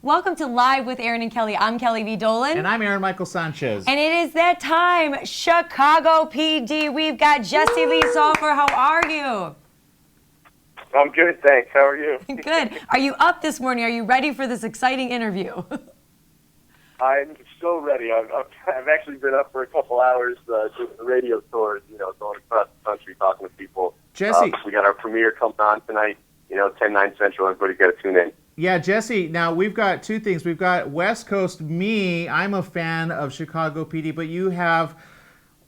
Welcome to Live with Aaron and Kelly. I'm Kelly V. Dolan. And I'm Aaron Michael Sanchez. And it is that time, Chicago PD. We've got Jesse Lee Soffer. How are you? I'm good, thanks. How are you? Good. Are you up this morning? Are you ready for this exciting interview? I'm so ready. I've actually been up for a couple hours doing the radio tours, going across the country talking with people. Jesse. We got our premiere coming on tonight, 10/9 Central. Everybody's got to tune in. Yeah, Jesse, now we've got two things. We've got West Coast me. I'm a fan of Chicago PD, but you have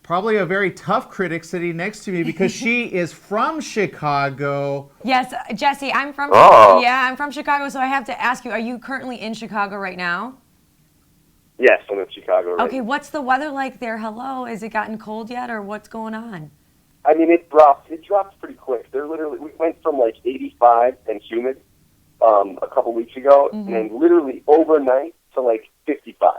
probably a very tough critic sitting next to me because she is from Chicago. Yes, Jesse, I'm from I'm from Chicago, so I have to ask you, are you currently in Chicago right now? Yes, I'm in Chicago right Okay, now. what's the weather like there? Hello, has it gotten cold yet, or what's going on? I mean, it drops pretty quick. We went from like 85 and humid a couple weeks ago, and then literally overnight to like 55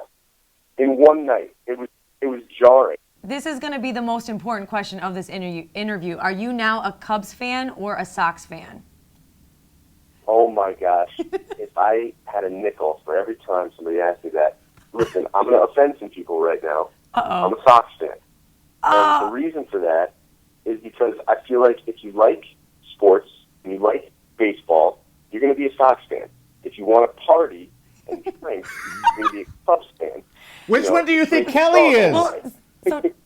in one night. It was jarring. This is going to be the most important question of this interview. Are you now a Cubs fan or a Sox fan? Oh my gosh! If I had a nickel for every time somebody asked me that, listen, I'm going to offend some people right now. I'm a Sox fan. And the reason for that is because I feel like if you like sports and you like baseball, you're going to be a Sox fan. If you want to party and drink, you're going to be a Cubs fan. Which one do you think Kelly is? Well,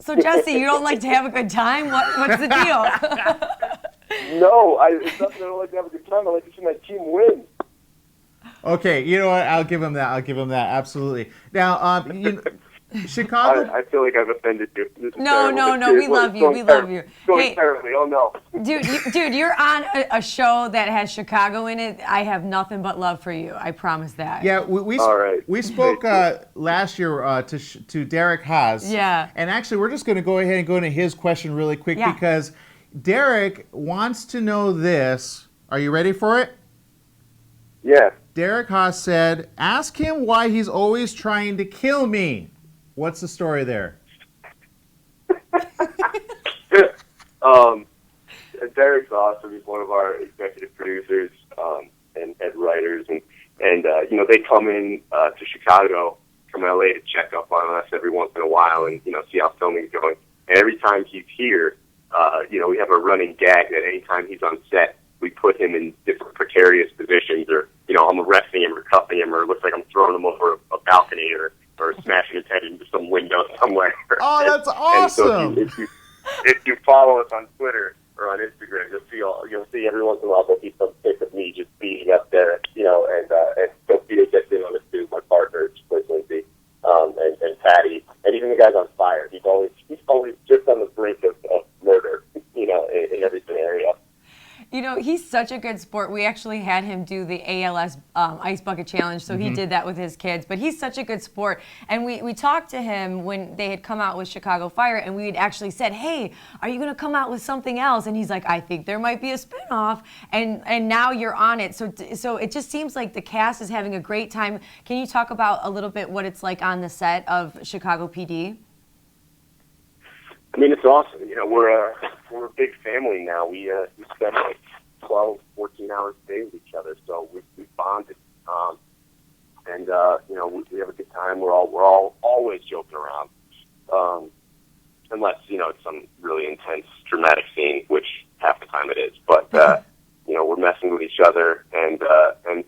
so Jesse, you don't like to have a good time? What's the deal? No, it's not that I don't like to have a good time. I like to see my team win. Okay, you know what? I'll give him that. Absolutely. Now, Chicago. I feel like I've offended you. No. We love you. Going terribly. Oh no. Dude, you're on a show that has Chicago in it. I have nothing but love for you. I promise that. Yeah, All right. we spoke last year to Derek Haas. Yeah. And actually, we're just going to go ahead and go into his question really quick because Derek wants to know this. Are you ready for it? Yeah. Derek Haas said, "Ask him why he's always trying to kill me." What's the story there? Derek's awesome. He's one of our executive producers and writers, and they come in to Chicago from LA to check up on us every once in a while, and see how filming's going. And every time he's here, we have a running gag that anytime he's on set, we put him in different precarious positions, or I'm arresting him or cuffing him, or it looks like I'm throwing him over a balcony, or smashing his head into some window somewhere. Oh, that's awesome! And so if you follow us on Twitter or on Instagram, you'll see every once in a while there'll be some pic of me just beating up there, and Sophia gets in on it too. My partner, Lindsay, and Patty, and even the guy's on fire. He's always just on the brink of murder, in every scenario. He's such a good sport. We actually had him do the ALS Ice Bucket Challenge, so he did that with his kids. But he's such a good sport. And we talked to him when they had come out with Chicago Fire, and we had actually said, hey, are you going to come out with something else? And he's like, I think there might be a spinoff. And now you're on it. So it just seems like the cast is having a great time. Can you talk about a little bit what it's like on the set of Chicago PD? I mean, it's awesome. We're a big family now. We spend like 12, 14 hours a day with each other, so we bonded. And we have a good time. We're all always joking around, unless it's some really intense, dramatic scene, which half the time it is. But we're messing with each other, and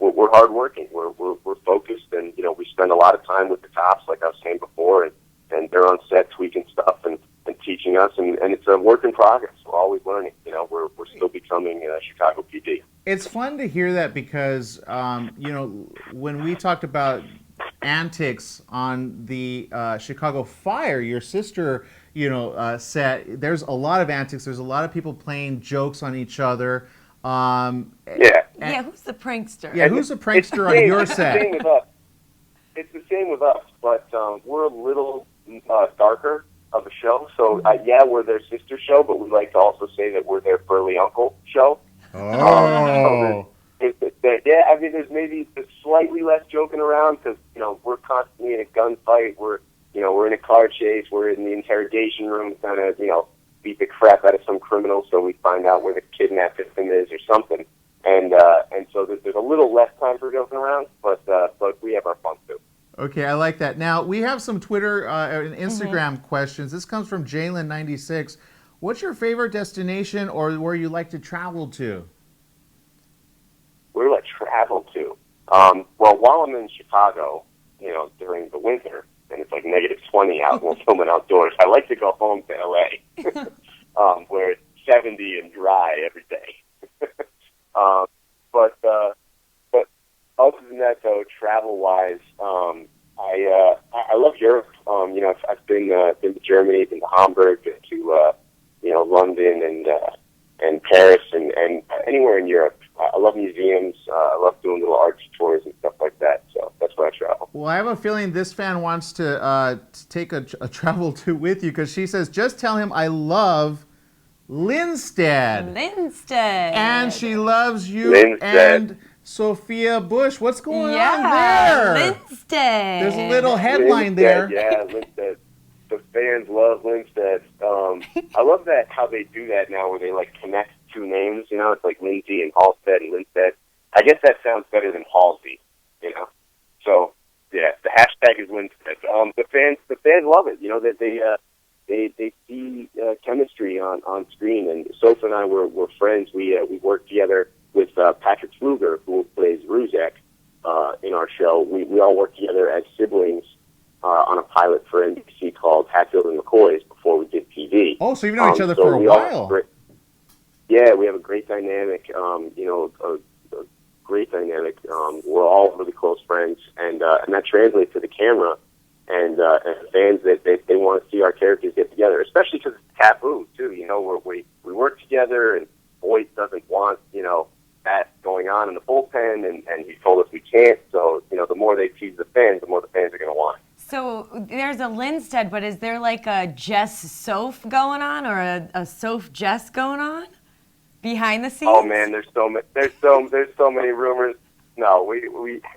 we're hardworking. We're focused, and we spend a lot of time with the cops, like I was saying before, and they're on set tweaking stuff and teaching us, and it's a work in progress. We're always learning. We're still becoming Chicago PD. It's fun to hear that because, when we talked about antics on the Chicago Fire, your sister, set, there's a lot of antics. There's a lot of people playing jokes on each other. Who's the prankster? Yeah, who's the prankster on your set? It's the same with us, but we're a little darker of a show. So, we're their sister show, but we like to also say that we're their burly uncle show. Oh. There's maybe slightly less joking around because, we're constantly in a gunfight. We're in a car chase. We're in the interrogation room kind of, beat the crap out of some criminal so we find out where the kidnap victim is or something. and so there's a little less time for joking around, but we have our fun too. Okay, I like that. Now, we have some Twitter and Instagram questions. This comes from Jalen96. What's your favorite destination or where you like to travel to? Where do I travel to? Well, while I'm in Chicago, during the winter, and it's like -20 out and we're filming outdoors, I like to go home to LA, where it's 70 and dry every day. But other than that, though, travel-wise, I love Europe. I've been to Germany, been to Hamburg, been to London and Paris and anywhere in Europe. I love museums. I love doing little art tours and stuff like that. So that's where I travel. Well, I have a feeling this fan wants to take a travel to with you because she says, just tell him I love Linstead. Linstead. And she loves you Linstead. and Sophia Bush. What's going on there? Linstead. There's a little headline there. Yeah, Linstead. The fans love Linstead. I love that how they do that now, where they connect two names. It's like Lindsay and Halstead and Linstead. I guess that sounds better than Halsey. So yeah, the hashtag is Linstead. The fans love it. They see chemistry on screen, and Soffer and I were friends. We worked together with Patrick Fluger, who plays Ruzek in our show. We all worked together as siblings on a pilot for NBC called Hatfield and McCoys before we did TV. Oh, so you've known each other for a while. Yeah, we have a great dynamic. A great dynamic. We're all really close friends, and that translates to the camera. And fans that they want to see our characters get together, especially because it's taboo too. We work together, and Boyd doesn't want that going on in the bullpen, and he told us we can't. So the more they tease the fans, the more the fans are going to want it. So there's a Linstead, but is there like a Jess Soph going on, or a Soph Jess going on behind the scenes? Oh man, there's so many rumors. No,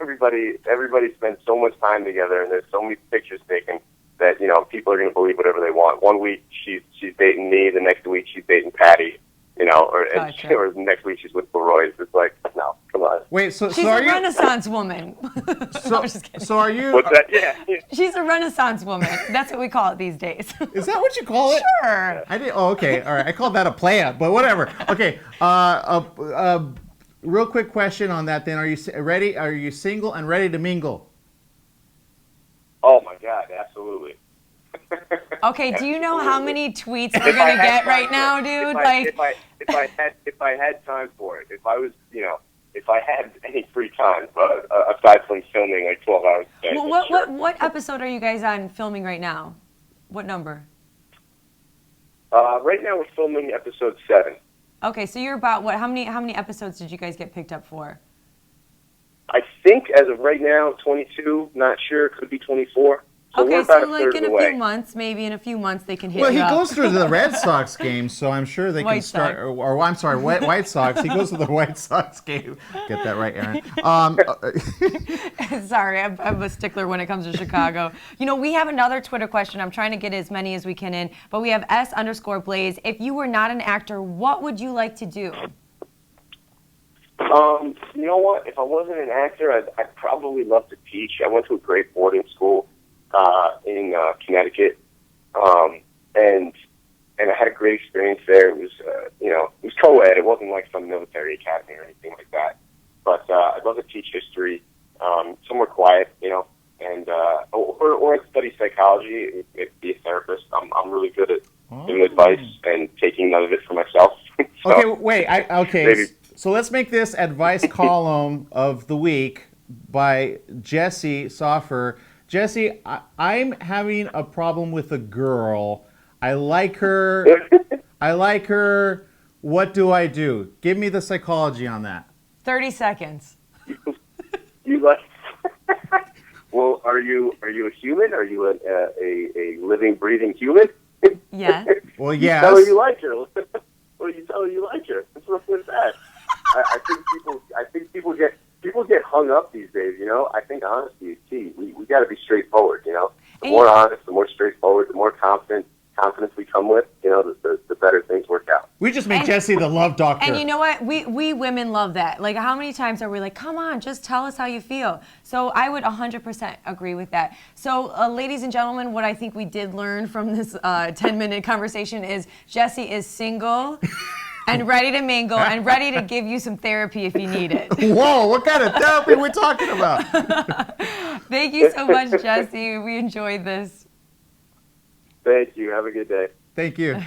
everybody spends so much time together, and there's so many pictures taken that people are going to believe whatever they want. One week she's dating me, the next week she's dating Patty, or the next week she's with Leroy. It's like, no, come on. Wait, so she's are a you Renaissance woman. No, I'm just kidding. So are you? What's that? Yeah. She's a Renaissance woman. That's what we call it these days. Is that what you call it? Sure. I did. Oh, okay. All right. I called that a play-up, but whatever. Okay. Real quick question on that. Then, are you ready? Are you single and ready to mingle? Oh my God, absolutely. Okay. Do you know how many tweets we're gonna get right now, dude? If I had time for it, if I had any free time, aside from filming 12 hours a day. Well, what episode are you guys on filming right now? What number? Right now we're filming episode 7. Okay, so you're about what? How many episodes did you guys get picked up for? I think as of right now, 22. Not sure. Could be 24. So Okay, we're about so like in a away. few months, maybe in a few months they can hit Well, you he up. goes through the Red Sox game, so I'm sure they can White start. Sox. Or I'm sorry, White Sox. He goes to the White Sox game. Get that right, Aaron. Sorry, I'm a stickler when it comes to Chicago. We have another Twitter question. I'm trying to get as many as we can in, but we have S_Blaze. If you were not an actor, what would you like to do? You know what? If I wasn't an actor, I'd probably love to teach. I went to a great boarding school in Connecticut, and I had a great experience there. It was it was co-ed. It wasn't like some military academy or anything like that. But I'd love to teach history somewhere quiet, and or study psychology. Be a therapist. I'm really good at giving advice and taking none of it for myself. So, Okay, wait. maybe. So let's make this advice column of the week by Jesse Soffer. Jesse, I'm having a problem with a girl. I like her. What do I do? Give me the psychology on that. 30 seconds. You like? Well, are you a human? Are you a living, breathing human? Yes. Well, You yes. tell her you like her. Well, you tell her you like her. What's wrong with that? I think people get hung up these days. I think honesty is key. We got to be straightforward. The more honest, the more straightforward, the more confidence we come with, the better things work out. We just make And- Jesse the love doctor. And you know what? We women love that. Like, how many times are we like, come on, just tell us how you feel? So I would 100% agree with that. So, ladies and gentlemen, what I think we did learn from this 10-minute conversation is Jesse is single and ready to mingle and ready to give you some therapy if you need it. Whoa, what kind of therapy are we talking about? Thank you so much, Jesse. We enjoyed this. Thank you. Have a good day. Thank you.